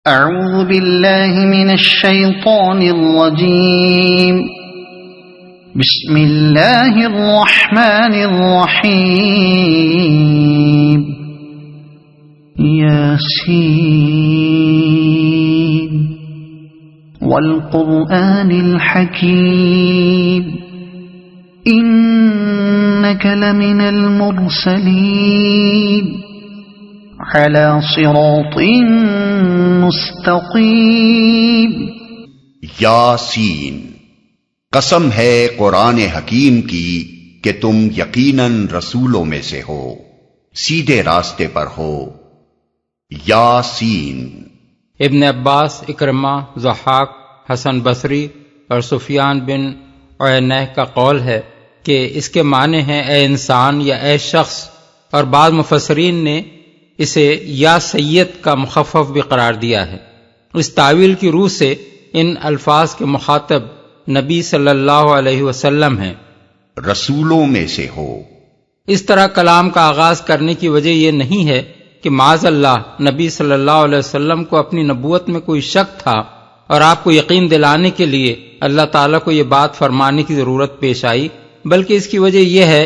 اعوذ باللہ من الشیطان الرجیم بسم اللہ الرحمن الرحیم یاسین والقرآن الحکیم انک لمن المرسلین علی صراط مستقیم۔ یاسین، قسم ہے قرآن حکیم کی کہ تم یقیناً رسولوں میں سے ہو، سیدھے راستے پر ہو۔ یاسین۔ ابن عباس، اکرمہ، ضحاک، حسن بصری اور سفیان بن عینہ کا قول ہے کہ اس کے معنی ہیں اے انسان یا اے شخص، اور بعض مفسرین نے اسے یا سید کا مخفف بھی قرار دیا ہے۔ اس تعویل کی روح سے ان الفاظ کے مخاطب نبی صلی اللہ علیہ وسلم ہیں۔ رسولوں میں سے ہو۔ اس طرح کلام کا آغاز کرنے کی وجہ یہ نہیں ہے کہ معاذ اللہ نبی صلی اللہ علیہ وسلم کو اپنی نبوت میں کوئی شک تھا اور آپ کو یقین دلانے کے لیے اللہ تعالیٰ کو یہ بات فرمانے کی ضرورت پیش آئی، بلکہ اس کی وجہ یہ ہے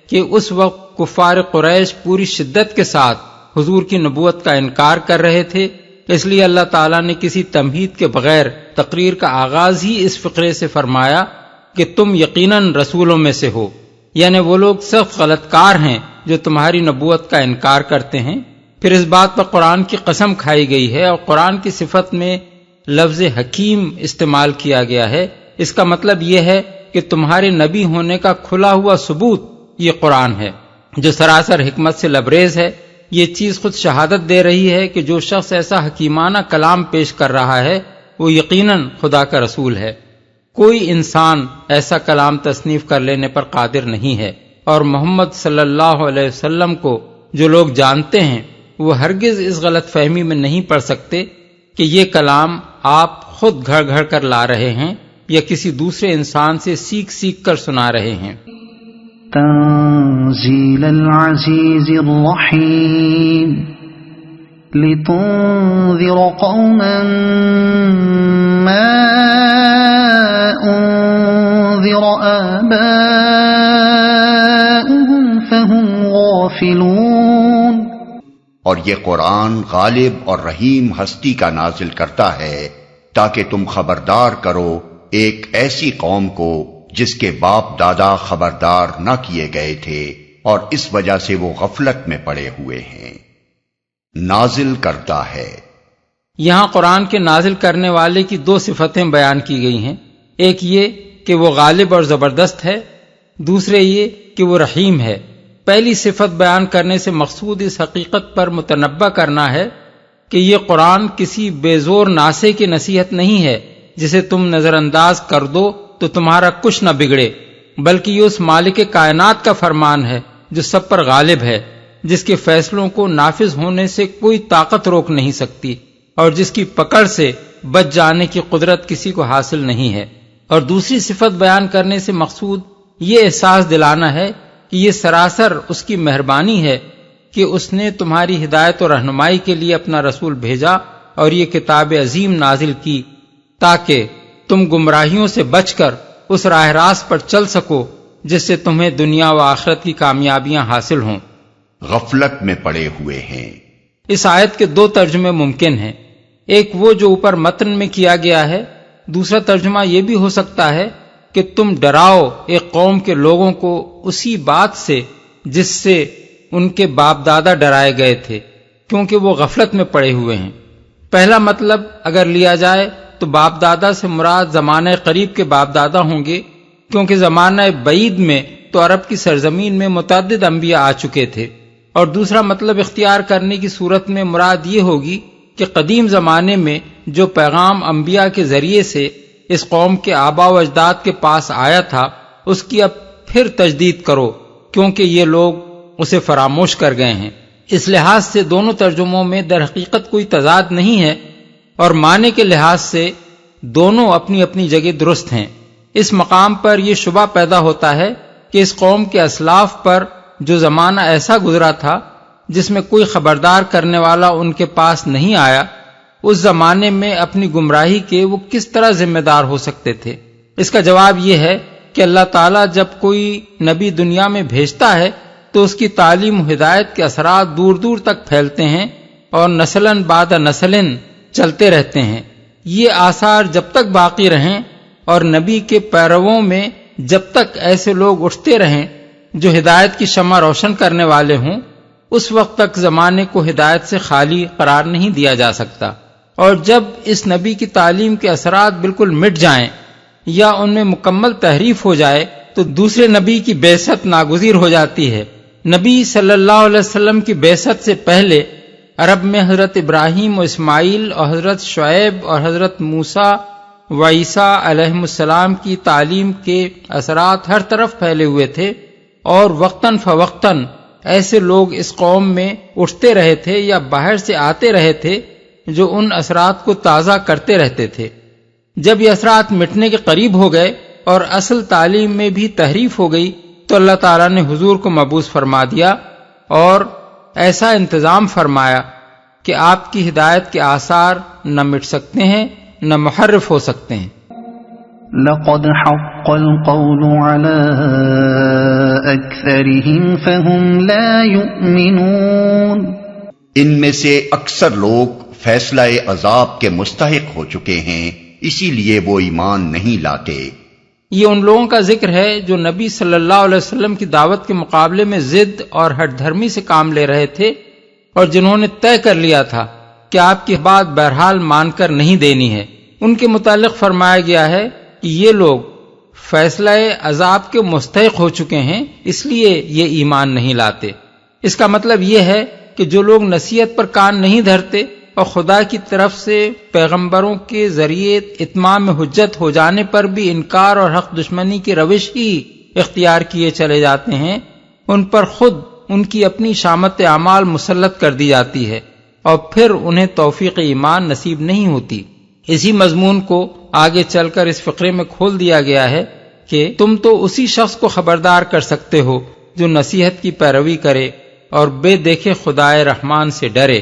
کہ اس وقت کفار قریش پوری شدت کے ساتھ حضور کی نبوت کا انکار کر رہے تھے، اس لیے اللہ تعالیٰ نے کسی تمہید کے بغیر تقریر کا آغاز ہی اس فقرے سے فرمایا کہ تم یقیناً رسولوں میں سے ہو، یعنی وہ لوگ سخت غلط کار ہیں جو تمہاری نبوت کا انکار کرتے ہیں۔ پھر اس بات پر قرآن کی قسم کھائی گئی ہے اور قرآن کی صفت میں لفظ حکیم استعمال کیا گیا ہے۔ اس کا مطلب یہ ہے کہ تمہارے نبی ہونے کا کھلا ہوا ثبوت یہ قرآن ہے جو سراسر حکمت سے لبریز ہے۔ یہ چیز خود شہادت دے رہی ہے کہ جو شخص ایسا حکیمانہ کلام پیش کر رہا ہے وہ یقیناً خدا کا رسول ہے۔ کوئی انسان ایسا کلام تصنیف کر لینے پر قادر نہیں ہے، اور محمد صلی اللہ علیہ وسلم کو جو لوگ جانتے ہیں وہ ہرگز اس غلط فہمی میں نہیں پڑ سکتے کہ یہ کلام آپ خود گھڑ گھڑ کر لا رہے ہیں یا کسی دوسرے انسان سے سیکھ سیکھ کر سنا رہے ہیں۔ تنزیل العزیز الرحیم لتنذر قوما ما انذر آباؤهم فهم غافلون۔ اور یہ قرآن غالب اور رحیم ہستی کا نازل کرتا ہے تاکہ تم خبردار کرو ایک ایسی قوم کو جس کے باپ دادا خبردار نہ کیے گئے تھے اور اس وجہ سے وہ غفلت میں پڑے ہوئے ہیں۔ نازل کرتا ہے، یہاں قرآن کے نازل کرنے والے کی دو صفتیں بیان کی گئی ہیں، ایک یہ کہ وہ غالب اور زبردست ہے، دوسرے یہ کہ وہ رحیم ہے۔ پہلی صفت بیان کرنے سے مقصود اس حقیقت پر متنبہ کرنا ہے کہ یہ قرآن کسی بے زور ناسے کی نصیحت نہیں ہے جسے تم نظر انداز کر دو تو تمہارا کچھ نہ بگڑے، بلکہ یہ اس مالک کائنات کا فرمان ہے جو سب پر غالب ہے، جس کے فیصلوں کو نافذ ہونے سے کوئی طاقت روک نہیں سکتی اور جس کی پکڑ سے بچ جانے کی قدرت کسی کو حاصل نہیں ہے۔ اور دوسری صفت بیان کرنے سے مقصود یہ احساس دلانا ہے کہ یہ سراسر اس کی مہربانی ہے کہ اس نے تمہاری ہدایت و رہنمائی کے لیے اپنا رسول بھیجا اور یہ کتاب عظیم نازل کی تاکہ تم گمراہیوں سے بچ کر اس راہ راست پر چل سکو جس سے تمہیں دنیا و آخرت کی کامیابیاں حاصل ہوں۔ غفلت میں پڑے ہوئے ہیں۔ اس آیت کے دو ترجمے ممکن ہیں، ایک وہ جو اوپر متن میں کیا گیا ہے، دوسرا ترجمہ یہ بھی ہو سکتا ہے کہ تم ڈراؤ ایک قوم کے لوگوں کو اسی بات سے جس سے ان کے باپ دادا ڈرائے گئے تھے، کیونکہ وہ غفلت میں پڑے ہوئے ہیں۔ پہلا مطلب اگر لیا جائے تو باپ دادا سے مراد زمانہ قریب کے باپ دادا ہوں گے، کیونکہ زمانہ بعید میں تو عرب کی سرزمین میں متعدد انبیاء آ چکے تھے، اور دوسرا مطلب اختیار کرنے کی صورت میں مراد یہ ہوگی کہ قدیم زمانے میں جو پیغام انبیاء کے ذریعے سے اس قوم کے آباء و اجداد کے پاس آیا تھا اس کی اب پھر تجدید کرو، کیونکہ یہ لوگ اسے فراموش کر گئے ہیں۔ اس لحاظ سے دونوں ترجموں میں در حقیقت کوئی تضاد نہیں ہے، اور معنی کے لحاظ سے دونوں اپنی اپنی جگہ درست ہیں۔ اس مقام پر یہ شبہ پیدا ہوتا ہے کہ اس قوم کے اسلاف پر جو زمانہ ایسا گزرا تھا جس میں کوئی خبردار کرنے والا ان کے پاس نہیں آیا، اس زمانے میں اپنی گمراہی کے وہ کس طرح ذمہ دار ہو سکتے تھے؟ اس کا جواب یہ ہے کہ اللہ تعالیٰ جب کوئی نبی دنیا میں بھیجتا ہے تو اس کی تعلیم و ہدایت کے اثرات دور دور تک پھیلتے ہیں اور نسلاً بعد نسلاً چلتے رہتے ہیں۔ یہ آثار جب تک باقی رہیں اور نبی کے پیرووں میں جب تک ایسے لوگ اٹھتے رہیں جو ہدایت کی شمع روشن کرنے والے ہوں، اس وقت تک زمانے کو ہدایت سے خالی قرار نہیں دیا جا سکتا۔ اور جب اس نبی کی تعلیم کے اثرات بالکل مٹ جائیں یا ان میں مکمل تحریف ہو جائے تو دوسرے نبی کی بعثت ناگزیر ہو جاتی ہے۔ نبی صلی اللہ علیہ وسلم کی بعثت سے پہلے عرب میں حضرت ابراہیم و اسماعیل اور حضرت شعیب اور حضرت موسیٰ و عیسیٰ علیہم السلام کی تعلیم کے اثرات ہر طرف پھیلے ہوئے تھے، اور وقتاً فوقتاً ایسے لوگ اس قوم میں اٹھتے رہے تھے یا باہر سے آتے رہے تھے جو ان اثرات کو تازہ کرتے رہتے تھے۔ جب یہ اثرات مٹنے کے قریب ہو گئے اور اصل تعلیم میں بھی تحریف ہو گئی تو اللہ تعالیٰ نے حضور کو مبعوث فرما دیا اور ایسا انتظام فرمایا کہ آپ کی ہدایت کے آثار نہ مٹ سکتے ہیں نہ محرف ہو سکتے ہیں۔ لقد حق القول على أكثرهم فهم لا يؤمنون۔ ان میں سے اکثر لوگ فیصلہ عذاب کے مستحق ہو چکے ہیں، اسی لیے وہ ایمان نہیں لاتے۔ یہ ان لوگوں کا ذکر ہے جو نبی صلی اللہ علیہ وسلم کی دعوت کے مقابلے میں ضد اور ہٹ دھرمی سے کام لے رہے تھے، اور جنہوں نے طے کر لیا تھا کہ آپ کی بات بہرحال مان کر نہیں دینی ہے۔ ان کے متعلق فرمایا گیا ہے کہ یہ لوگ فیصلہ عذاب کے مستحق ہو چکے ہیں، اس لیے یہ ایمان نہیں لاتے۔ اس کا مطلب یہ ہے کہ جو لوگ نصیحت پر کان نہیں دھرتے اور خدا کی طرف سے پیغمبروں کے ذریعے اتمام حجت ہو جانے پر بھی انکار اور حق دشمنی کی روش ہی اختیار کیے چلے جاتے ہیں، ان پر خود ان کی اپنی شامت اعمال مسلط کر دی جاتی ہے اور پھر انہیں توفیق ایمان نصیب نہیں ہوتی۔ اسی مضمون کو آگے چل کر اس فقرے میں کھول دیا گیا ہے کہ تم تو اسی شخص کو خبردار کر سکتے ہو جو نصیحت کی پیروی کرے اور بے دیکھے خدائے رحمان سے ڈرے۔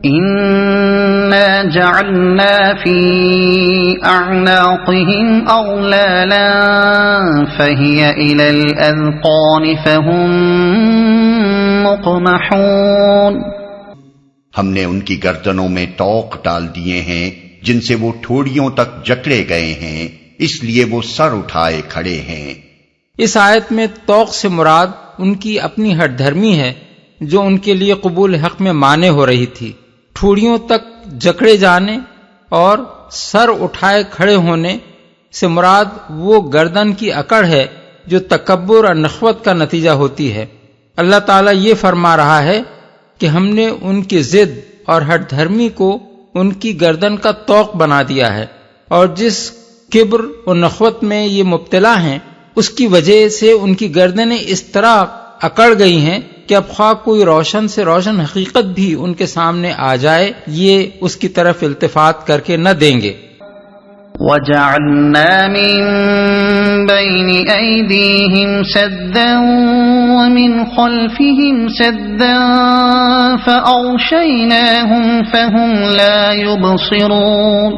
إنا جعلنا في أعناقهم أغلالا فهي إلى الأذقان فهم مقمحون۔ ہم نے ان کی گردنوں میں توق ڈال دیے ہیں جن سے وہ ٹھوڑیوں تک جکڑے گئے ہیں، اس لیے وہ سر اٹھائے کھڑے ہیں۔ اس آیت میں توق سے مراد ان کی اپنی ہٹ دھرمی ہے جو ان کے لیے قبول حق میں مانع ہو رہی تھی۔ ٹھوڑیوں تک جکڑے جانے اور سر اٹھائے کھڑے ہونے سے مراد وہ گردن کی اکڑ ہے جو تکبر اور نخوت کا نتیجہ ہوتی ہے۔ اللہ تعالیٰ یہ فرما رہا ہے کہ ہم نے ان کی ضد اور ہٹ دھرمی کو ان کی گردن کا توق بنا دیا ہے، اور جس کبر و نخوت میں یہ مبتلا ہیں اس کی وجہ سے ان کی گردنیں اس طرح اکڑ گئی ہیں کہ اب خواہ کوئی روشن سے روشن حقیقت بھی ان کے سامنے آ جائے یہ اس کی طرف التفات کر کے نہ دیں گے۔ وَجَعَلْنَا مِن بَيْنِ أَيْدِيهِمْ سَدًّا وَمِنْ خَلْفِهِمْ سَدًّا فَأَغْشَيْنَاهُمْ فَهُمْ لَا يُبْصِرُونَ۔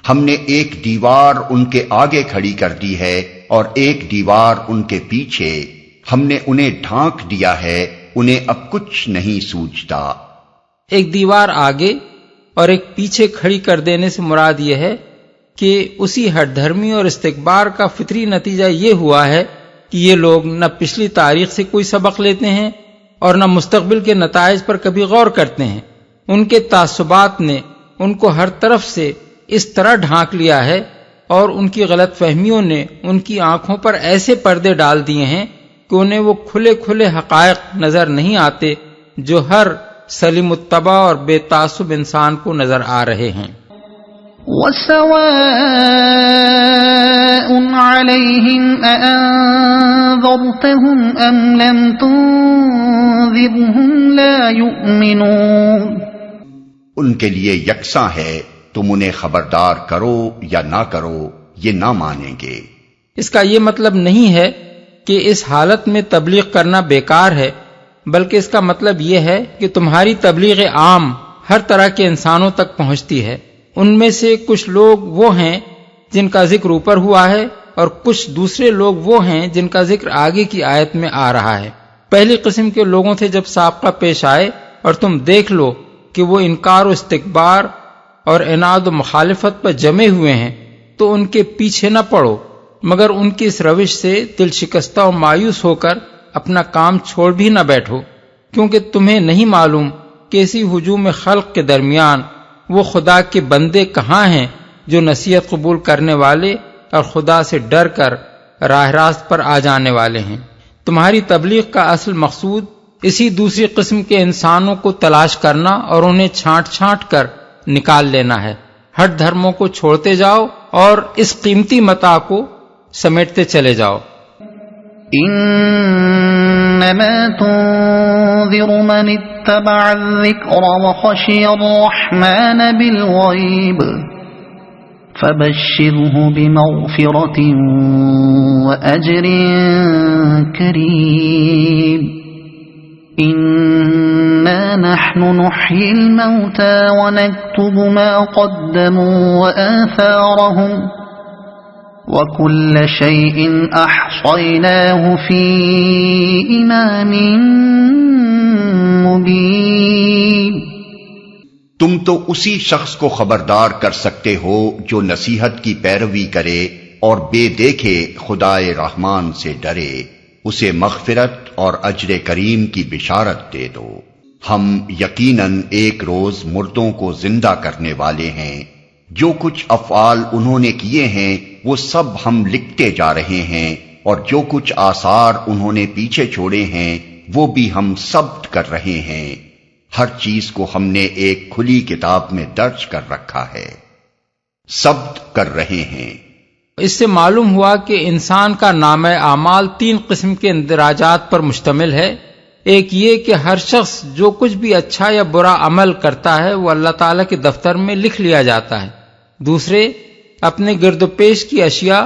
ہم نے ایک دیوار ان کے آگے کھڑی کر دی ہے اور ایک دیوار ان کے پیچھے، ہم نے انہیں ڈھانک دیا ہے، انہیں اب کچھ نہیں سوچتا۔ ایک دیوار آگے اور ایک پیچھے کھڑی کر دینے سے مراد یہ ہے کہ اسی ہٹ دھرمی اور استکبار کا فطری نتیجہ یہ ہوا ہے کہ یہ لوگ نہ پچھلی تاریخ سے کوئی سبق لیتے ہیں اور نہ مستقبل کے نتائج پر کبھی غور کرتے ہیں۔ ان کے تعصبات نے ان کو ہر طرف سے اس طرح ڈھانک لیا ہے اور ان کی غلط فہمیوں نے ان کی آنکھوں پر ایسے پردے ڈال دیے ہیں کہ انہیں وہ کھلے کھلے حقائق نظر نہیں آتے جو ہر سلیم الطبع اور بے تعصب انسان کو نظر آ رہے ہیں۔ وَسَوَاءٌ عَلَيْهِمْ أَأَنذَرْتَهُمْ أَمْ لَمْ تُنذِرْهُمْ لَا يُؤْمِنُونَ۔ ان کے لیے یکساں ہے، تم انہیں خبردار کرو یا نہ کرو، یہ نہ مانیں گے۔ اس کا یہ مطلب نہیں ہے کہ اس حالت میں تبلیغ کرنا بیکار ہے، بلکہ اس کا مطلب یہ ہے کہ تمہاری تبلیغ عام ہر طرح کے انسانوں تک پہنچتی ہے۔ ان میں سے کچھ لوگ وہ ہیں جن کا ذکر اوپر ہوا ہے، اور کچھ دوسرے لوگ وہ ہیں جن کا ذکر آگے کی آیت میں آ رہا ہے۔ پہلی قسم کے لوگوں سے جب سابقہ پیش آئے اور تم دیکھ لو کہ وہ انکار و استکبار اور عناد و مخالفت پر جمے ہوئے ہیں، تو ان کے پیچھے نہ پڑو، مگر ان کی اس روش سے دل شکستہ و مایوس ہو کر اپنا کام چھوڑ بھی نہ بیٹھو، کیونکہ تمہیں نہیں معلوم کہ اسی ہجوم خلق کے درمیان وہ خدا کے بندے کہاں ہیں جو نصیحت قبول کرنے والے اور خدا سے ڈر کر راہ راست پر آ جانے والے ہیں۔ تمہاری تبلیغ کا اصل مقصود اسی دوسری قسم کے انسانوں کو تلاش کرنا اور انہیں چھانٹ چھانٹ کر نکال لینا ہے۔ ہٹ دھرموں کو چھوڑتے جاؤ اور اس قیمتی متاع کو سمیٹتے چلے جاؤ۔ انما تنذر من اتبع الذکر وخشی الرحمن بالغیب فبشره بمغفرة وأجر كريم إنا نحن نحيي الموتى ونكتب ما قدموا وآثارهم وكل شيء أحصيناه في إمام مبين۔ تم تو اسی شخص کو خبردار کر سکتے ہو جو نصیحت کی پیروی کرے اور بے دیکھے خدائے رحمان سے ڈرے، اسے مغفرت اور اجر کریم کی بشارت دے دو۔ ہم یقیناً ایک روز مردوں کو زندہ کرنے والے ہیں، جو کچھ افعال انہوں نے کیے ہیں وہ سب ہم لکھتے جا رہے ہیں، اور جو کچھ آثار انہوں نے پیچھے چھوڑے ہیں وہ بھی ہم ثبت کر رہے ہیں۔ ہر چیز کو ہم نے ایک کھلی کتاب میں درج کر رکھا ہے، ثبت کر رہے ہیں۔ اس سے معلوم ہوا کہ انسان کا نامہ اعمال 3 قسم کے اندراجات پر مشتمل ہے۔ ایک یہ کہ ہر شخص جو کچھ بھی اچھا یا برا عمل کرتا ہے وہ اللہ تعالیٰ کے دفتر میں لکھ لیا جاتا ہے۔ دوسرے، اپنے گرد و پیش کی اشیاء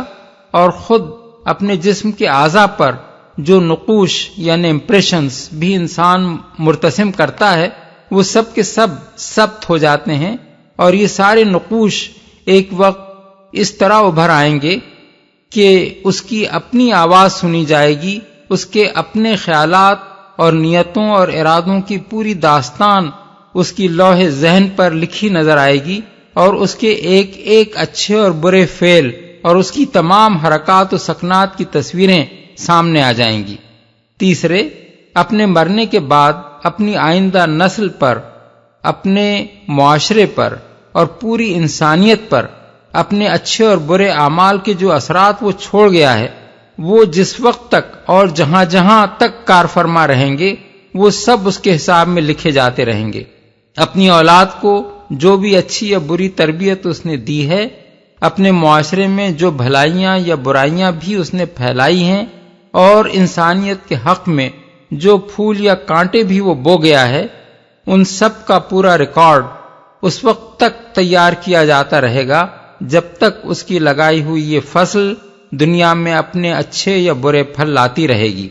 اور خود اپنے جسم کے اعضاء پر جو نقوش یعنی امپریشنز بھی انسان مرتسم کرتا ہے وہ سب کے سب ثبت ہو جاتے ہیں، اور یہ سارے نقوش ایک وقت اس طرح ابھر آئیں گے کہ اس کی اپنی آواز سنی جائے گی، اس کے اپنے خیالات اور نیتوں اور ارادوں کی پوری داستان اس کی لوح ذہن پر لکھی نظر آئے گی، اور اس کے ایک ایک اچھے اور برے فعل اور اس کی تمام حرکات و سکنات کی تصویریں سامنے آ جائیں گی۔ تیسرے، اپنے مرنے کے بعد اپنی آئندہ نسل پر، اپنے معاشرے پر اور پوری انسانیت پر اپنے اچھے اور برے اعمال کے جو اثرات وہ چھوڑ گیا ہے وہ جس وقت تک اور جہاں جہاں تک کار فرما رہیں گے وہ سب اس کے حساب میں لکھے جاتے رہیں گے۔ اپنی اولاد کو جو بھی اچھی یا بری تربیت اس نے دی ہے، اپنے معاشرے میں جو بھلائیاں یا برائیاں بھی اس نے پھیلائی ہیں، اور انسانیت کے حق میں جو پھول یا کانٹے بھی وہ بو گیا ہے، ان سب کا پورا ریکارڈ اس وقت تک تیار کیا جاتا رہے گا جب تک اس کی لگائی ہوئی یہ فصل دنیا میں اپنے اچھے یا برے پھل لاتی رہے گی۔